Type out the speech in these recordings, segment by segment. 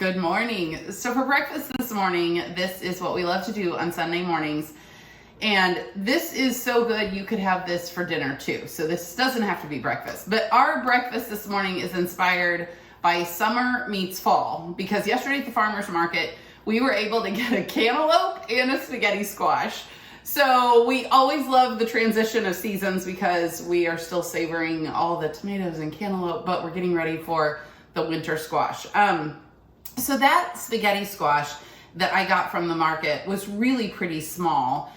Good morning. So for breakfast this morning, this is what we love to do on Sunday mornings. And this is so good, you could have this for dinner too. So this doesn't have to be breakfast. But our breakfast this morning is inspired by summer meets fall. Because yesterday at the farmer's market, we were able to get a cantaloupe and a spaghetti squash. So we always love the transition of seasons because we are still savoring all the tomatoes and cantaloupe, but we're getting ready for the winter squash. So that spaghetti squash that I got from the market was really pretty small,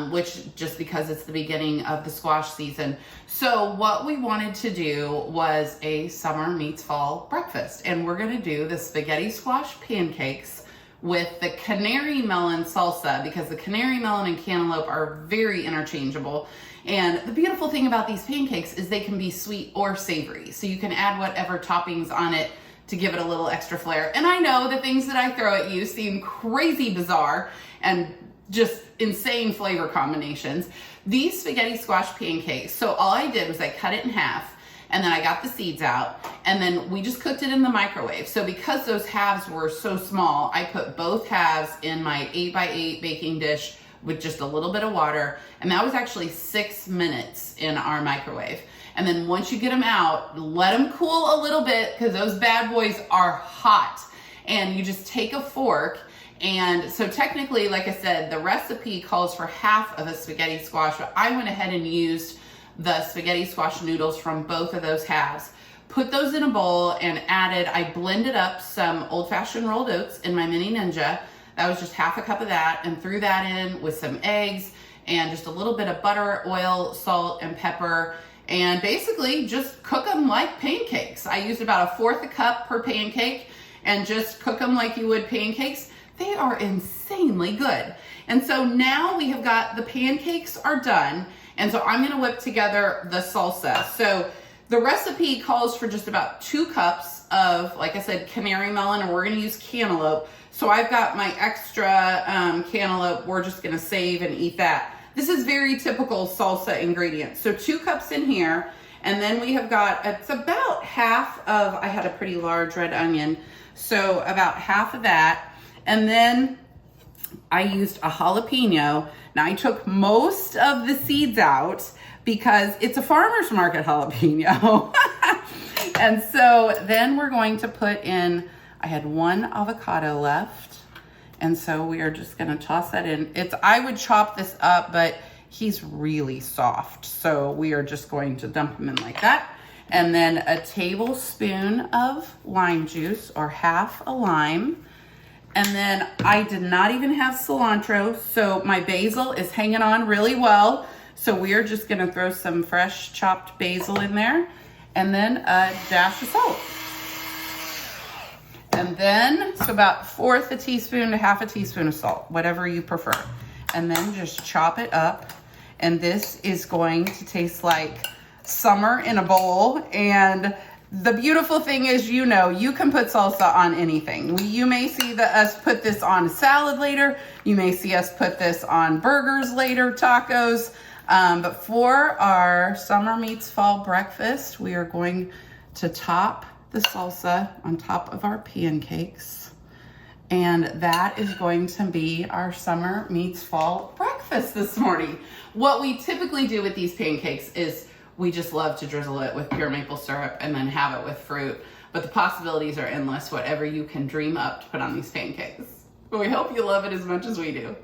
which just because it's the beginning of the squash season. So what we wanted to do was a summer meets fall breakfast, and we're gonna do the spaghetti squash pancakes with the canary melon salsa, because the canary melon and cantaloupe are very interchangeable. And the beautiful thing about these pancakes is they can be sweet or savory. So you can add whatever toppings on it to give it a little extra flair. And I know the things that I throw at you seem crazy bizarre and just insane flavor combinations. These spaghetti squash pancakes, so all I did was I cut it in half, and then I got the seeds out, and then we just cooked it in the microwave. So because those halves were so small, I put both halves in my 8x8 baking dish with just a little bit of water, and that was actually 6 minutes in our microwave. And then once you get them out, let them cool a little bit, because those bad boys are hot. And you just take a fork, and so technically, like I said, the recipe calls for half of a spaghetti squash, but I went ahead and used the spaghetti squash noodles from both of those halves. Put those in a bowl and I blended up some old-fashioned rolled oats in my mini Ninja. That was just half a cup of that, and threw that in with some eggs and just a little bit of butter, oil, salt, and pepper. And basically just cook them like pancakes. I used about 1/4 cup per pancake and just cook them like you would pancakes. They are insanely good. And so now we have got, the pancakes are done. And so I'm gonna whip together the salsa. So the recipe calls for just about 2 cups of, like I said, canary melon, or we're gonna use cantaloupe. So I've got my extra cantaloupe. We're just gonna save and eat that. This is very typical salsa ingredients. So 2 cups in here, and then we have got, it's about half of, I had a pretty large red onion, so about half of that. And then I used a jalapeno. Now I took most of the seeds out because it's a farmer's market jalapeno. And so then we're going to put in, I had 1 avocado left. And so we are just gonna toss that in. I would chop this up, but he's really soft. So we are just going to dump him in like that. And then a tablespoon of lime juice, or half a lime. And then I did not even have cilantro, so my basil is hanging on really well. So we are just gonna throw some fresh chopped basil in there, and then a dash of salt. And then, so about 1/4 teaspoon to 1/2 teaspoon of salt, whatever you prefer. And then just chop it up. And this is going to taste like summer in a bowl. And the beautiful thing is, you can put salsa on anything. You may see us put this on salad later. You may see us put this on burgers later, tacos. But for our summer meets fall breakfast, we are going to top the salsa on top of our pancakes. And that is going to be our summer meets fall breakfast this morning. What we typically do with these pancakes is we just love to drizzle it with pure maple syrup and then have it with fruit. But the possibilities are endless, whatever you can dream up to put on these pancakes. But we hope you love it as much as we do.